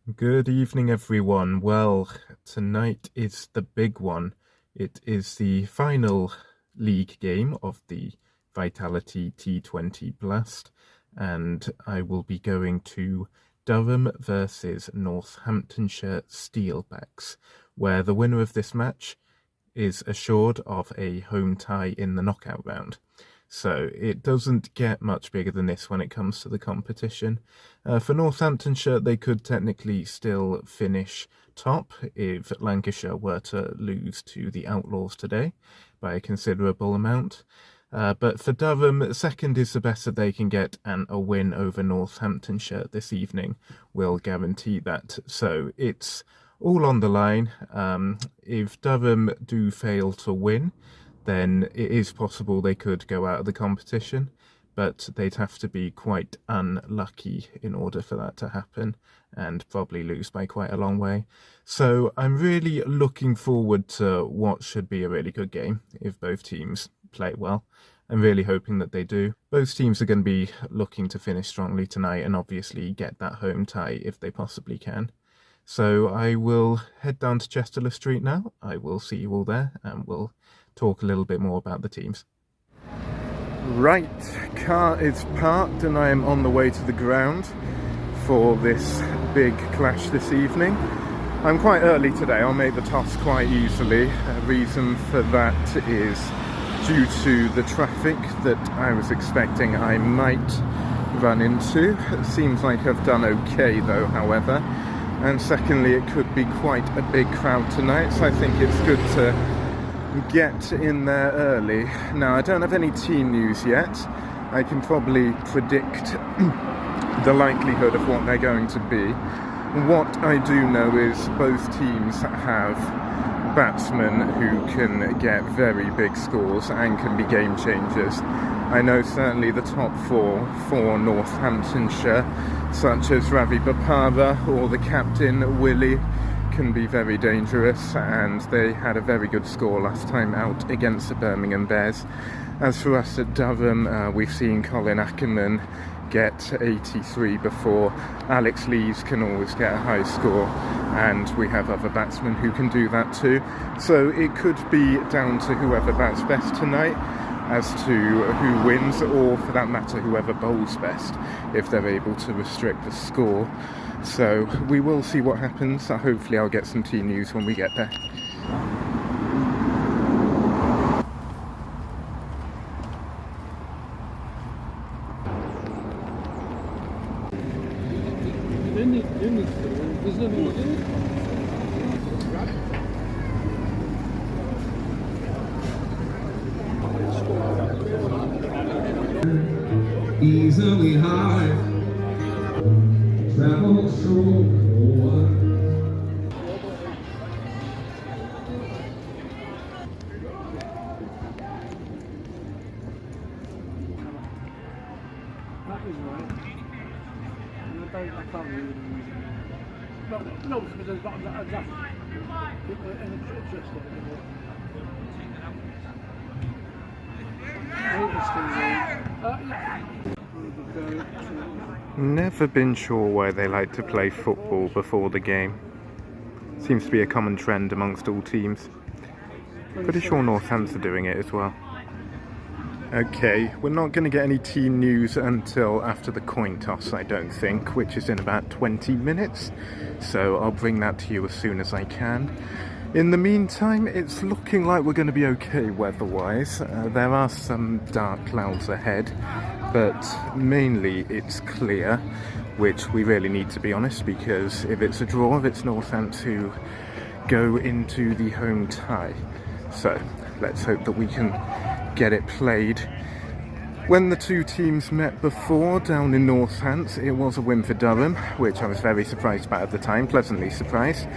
Good evening, everyone. Well, tonight is the big one. It is the final league game of the Vitality T20 Blast, and I will be going to Durham versus Northamptonshire Steelbacks, where the winner of this match is assured of a home tie in the knockout round. So it doesn't get much bigger than this when it comes to the competition. For Northamptonshire, they could technically still finish top if Lancashire were to lose to the Outlaws today by a considerable amount. But for Durham, second is the best that they can get, and a win over Northamptonshire this evening will guarantee that. So it's all on the line. If Durham do fail to win, then it is possible they could go out of the competition, but they'd have to be quite unlucky in order for that to happen, and probably lose by quite a long way. So I'm really looking forward to what should be a really good game if both teams play well. I'm really hoping that they do. Both teams are going to be looking to finish strongly tonight and obviously get that home tie if they possibly can. So I will head down to Chesterler Street now. I will see you all there, and we'll talk a little bit more about the teams. Right, car is parked and I am on the way to the ground for this big clash this evening. I'm quite early today. I'll make the toss quite easily. A reason for that is due to the traffic that I was expecting I might run into. It seems like I've done okay though, however. And secondly, it could be quite a big crowd tonight, so I think it's good to get in there early. Now, I don't have any team news yet. I can probably predict the likelihood of what they're going to be. What I do know is both teams have batsmen who can get very big scores and can be game changers. I know certainly the top four for Northamptonshire, such as Ravi Bapara or the captain Willie, can be very dangerous, and they had a very good score last time out against the Birmingham Bears. As for us at Durham, we've seen Colin Ackerman get 83 before. Alex Lees can always get a high score, and we have other batsmen who can do that too. So it could be down to whoever bats best tonight as to who wins, or for that matter whoever bowls best, if they're able to restrict the score. So we will see what happens. Hopefully I'll get some team news when we get there. Easily high, travel through. That is right. I can't really use it. No, because there's not enough interest in it. Never been sure why they like to play football before the game. Seems to be a common trend amongst all teams. Pretty sure Northants are doing it as well. Okay, we're not going to get any team news until after the coin toss, I don't think, which is in about 20 minutes. So I'll bring that to you as soon as I can. In the meantime, it's looking like we're going to be okay weather-wise. There are some dark clouds ahead, but mainly it's clear, which we really need, to be honest, because if it's a draw, it's Northants who go into the home tie. So let's hope that we can get it played. When the two teams met before down in Northants, it was a win for Durham, which I was very surprised about at the time, pleasantly surprised.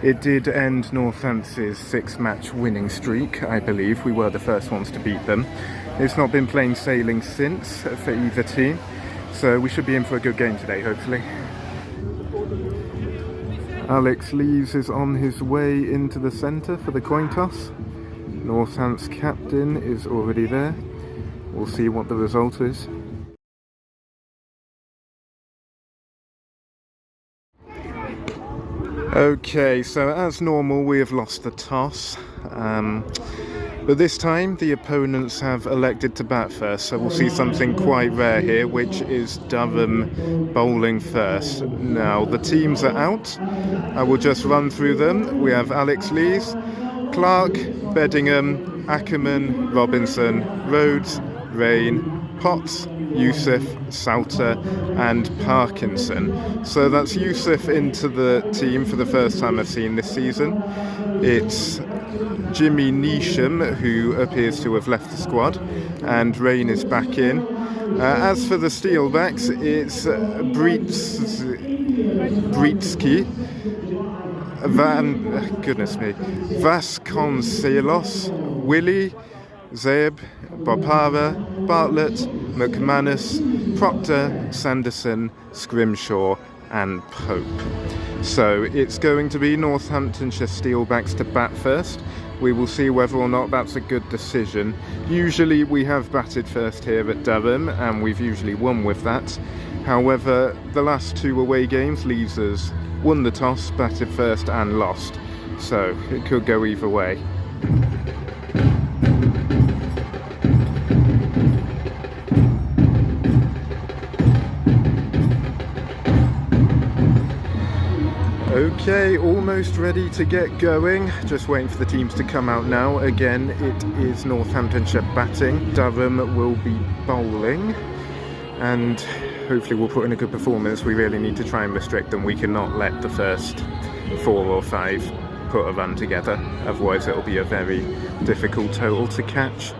It did end Northants' 6-match winning streak, I believe. We were the first ones to beat them. It's not been plain sailing since for either team, so we should be in for a good game today, hopefully. Alex Lees is on his way into the centre for the coin toss. Northants' captain is already there. We'll see what the result is. Okay, so as normal we have lost the toss, but this time the opponents have elected to bat first, so we'll see something quite rare here, which is Durham bowling first. Now the teams are out, I will just run through them. We have Alex Lees, Clark, Beddingham, Ackerman, Robinson, Rhodes, Rain, Potts, Yusuf, Sauter and Parkinson. So that's Yusuf into the team for the first time I've seen this season. It's Jimmy Neesham who appears to have left the squad, and Rain is back in. As for the Steelbacks, it's Britsky, Vasconcelos, Willie, Zeb, Bopara, Bartlett, McManus, Proctor, Sanderson, Scrimshaw and Pope. So it's going to be Northamptonshire Steelbacks to bat first. We will see whether or not that's a good decision. Usually we have batted first here at Durham and we've usually won with that. However, the last two away games, Leeds has won the toss, batted first and lost. So it could go either way. Okay, almost ready to get going. Just waiting for the teams to come out now. Again, it is Northamptonshire batting. Durham will be bowling. And hopefully we'll put in a good performance. We really need to try and restrict them. We cannot let the first 4 or 5 put a run together. Otherwise it'll be a very difficult total to catch.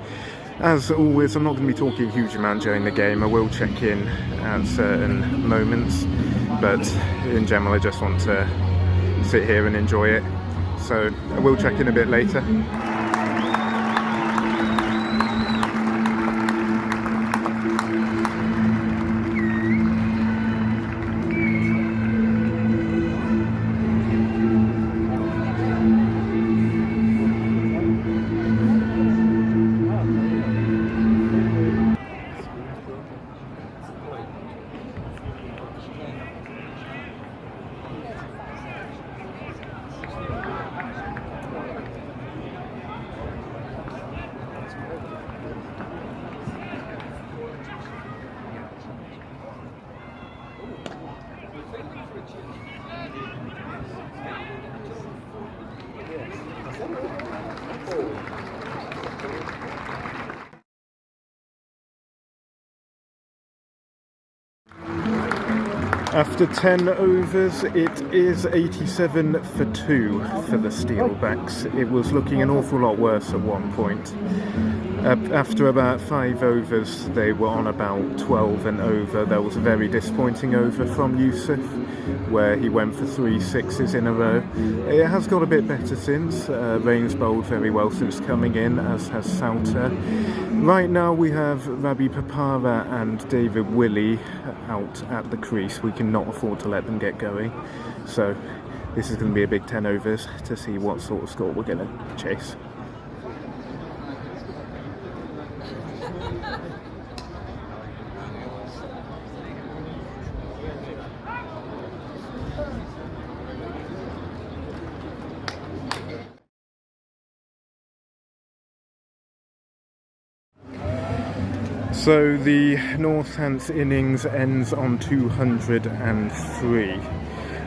As always, I'm not going to be talking a huge amount during the game. I will check in at certain moments, but in general I just want to sit here and enjoy it. So I will check in a bit later. After 10 overs, it is 87 for 2 for the Steelbacks. It was looking an awful lot worse at one point. After about 5 overs, they were on about 12 and over. There was a very disappointing over from Yusuf, where he went for 3 sixes in a row. It has got a bit better since. Rain's bowled very well since coming in, as has Sauter. Right now we have Rabbi Papara and David Willey out at the crease. We cannot afford to let them get going. So this is going to be a big 10 overs to see what sort of score we're going to chase. So the Northants innings ends on 203,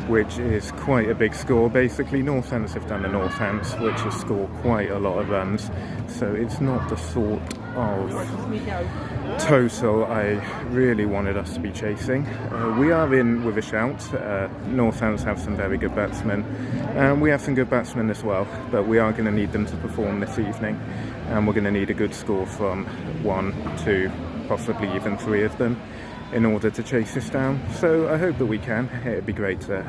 which is quite a big score. Basically, Northants have done the Northants, which has scored quite a lot of runs, so it's not the sort of total I really wanted us to be chasing. We are in with a shout. Northants have some very good batsmen, and we have some good batsmen as well, but we are going to need them to perform this evening, and we're going to need a good score from 1, 2, possibly even 3 of them in order to chase this down. So I hope that we can. It'd be great to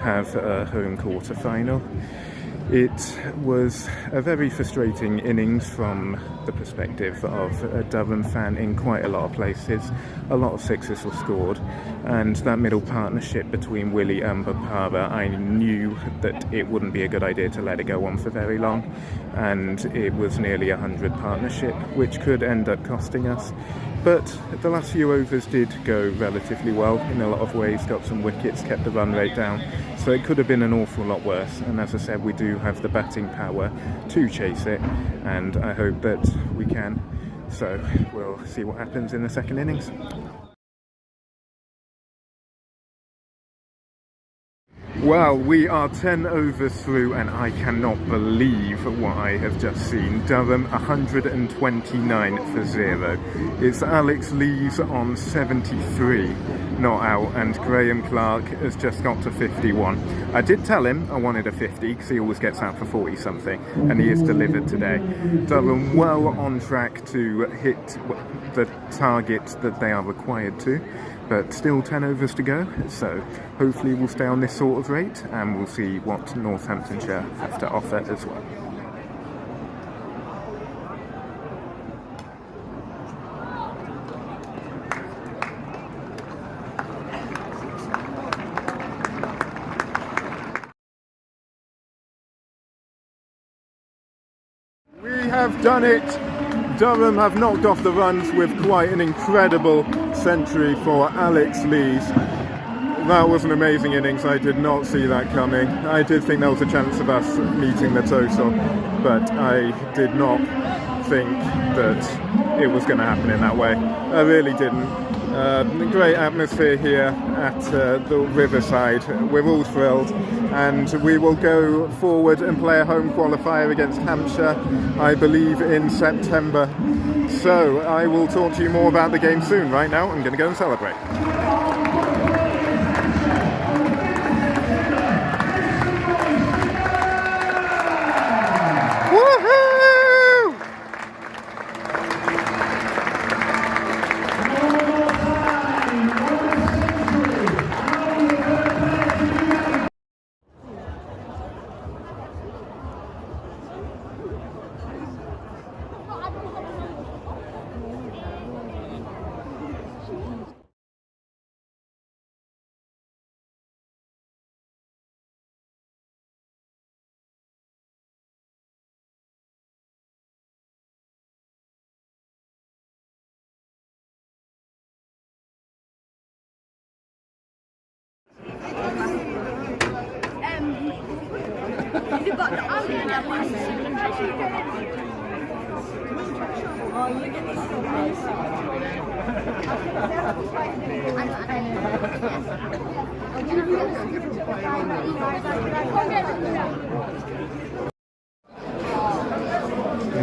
have a home quarter final. It was a very frustrating innings from the perspective of a Durham fan in quite a lot of places. A lot of sixes were scored, and that middle partnership between Willie and Bapara, I knew that it wouldn't be a good idea to let it go on for very long, and it was nearly 100 partnership, which could end up costing us. But the last few overs did go relatively well in a lot of ways, got some wickets, kept the run rate down, so it could have been an awful lot worse. And as I said, we do have the batting power to chase it, and I hope that we can. So we'll see what happens in the second innings. Well, we are 10 overs through and I cannot believe what I have just seen. Durham 129 for 0. It's Alex Lees on 73 not out, and Graham Clark has just got to 51. I did tell him I wanted a 50 because he always gets out for 40 something, and he is delivered today. Durham well on track to hit the target that they are required to. But still 10 overs to go, so hopefully we'll stay on this sort of rate and we'll see what Northamptonshire have to offer as well. We have done it! Durham have knocked off the runs with quite an incredible century for Alex Lees. That was an amazing innings. I did not see that coming. I did think there was a chance of us meeting the total, but I did not think that it was going to happen in that way. I really didn't. Great atmosphere here at the Riverside. We're all thrilled, and we will go forward and play a home qualifier against Hampshire, I believe in September. So I will talk to you more about the game soon. Right now I'm going to go and celebrate.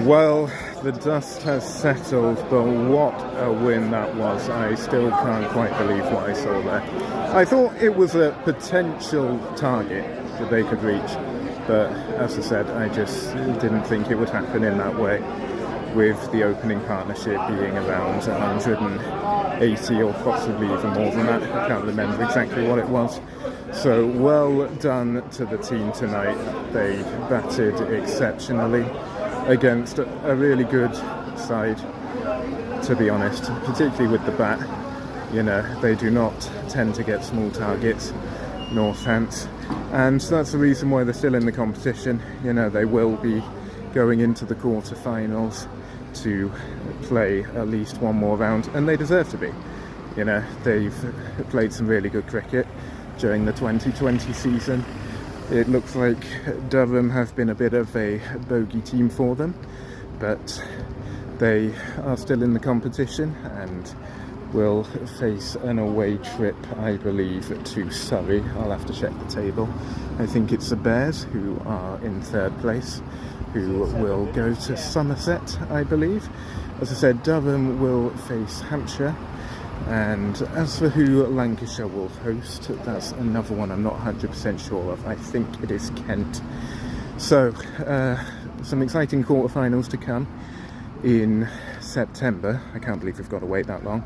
Well, the dust has settled, but what a win that was. I still can't quite believe what I saw there. I thought it was a potential target that they could reach, but as I said, I just didn't think it would happen in that way, with the opening partnership being around 180 or possibly even more than that. I can't remember exactly what it was. So well done to the team tonight. They batted exceptionally against a really good side, to be honest, particularly with the bat. You know, they do not tend to get small targets, Northants, and that's the reason why they're still in the competition. You know, they will be going into the quarterfinals to play at least one more round, and they deserve to be. You know, they've played some really good cricket during the 2020 season. It looks like Durham have been a bit of a bogey team for them, but they are still in the competition and will face an away trip, I believe, to Surrey. I'll have to check the table. I think it's the Bears, who are in third place, who will go to Somerset, I believe. As I said, Durham will face Hampshire. And as for who Lancashire will host, that's another one I'm not 100% sure of. I think it is Kent. So, some exciting quarterfinals to come in September. I can't believe we've got to wait that long.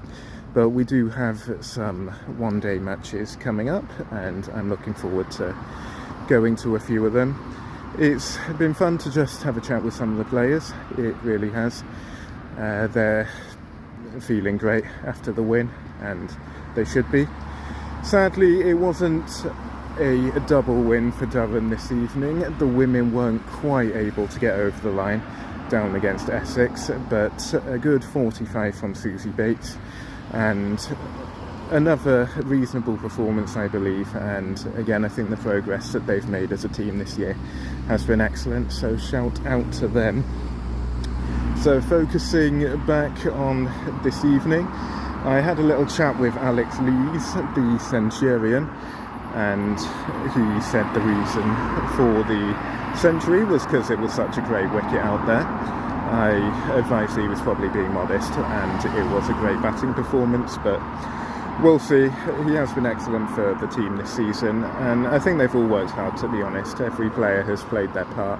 But we do have some one-day matches coming up, and I'm looking forward to going to a few of them. It's been fun to just have a chat with some of the players. It really has. They're feeling great after the win, and they should be. Sadly, it wasn't a double win for Durham this evening. The women weren't quite able to get over the line. down against Essex, but a good 45 from Susie Bates, and another reasonable performance, I believe. And again, I think the progress that they've made as a team this year has been excellent, so shout out to them. So focusing back on this evening, I had a little chat with Alex Lees, the Centurion, and he said the reason for the century was because it was such a great wicket out there. I advised he was probably being modest, and it was a great batting performance, but we'll see. He has been excellent for the team this season, and I think they've all worked hard, to be honest. Every player has played their part,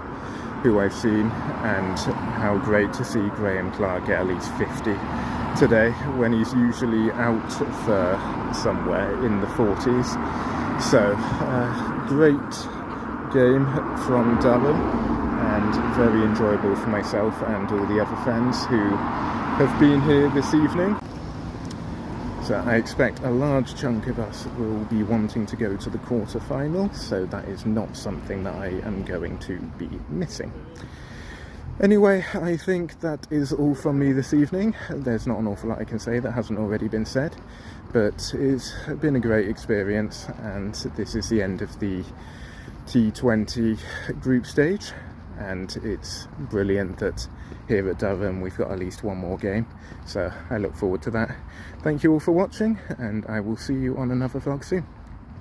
who I've seen, and how great to see Graham Clark get at least 50 today, when he's usually out for somewhere in the 40s. So, great game from Durham, and very enjoyable for myself and all the other fans who have been here this evening. So I expect a large chunk of us will be wanting to go to the quarter-final, so that is not something that I am going to be missing. Anyway, I think that is all from me this evening. There's not an awful lot I can say that hasn't already been said, but it's been a great experience, and this is the end of the T20 group stage, and it's brilliant that here at Durham we've got at least one more game, so I look forward to that. Thank you all for watching, and I will see you on another vlog soon.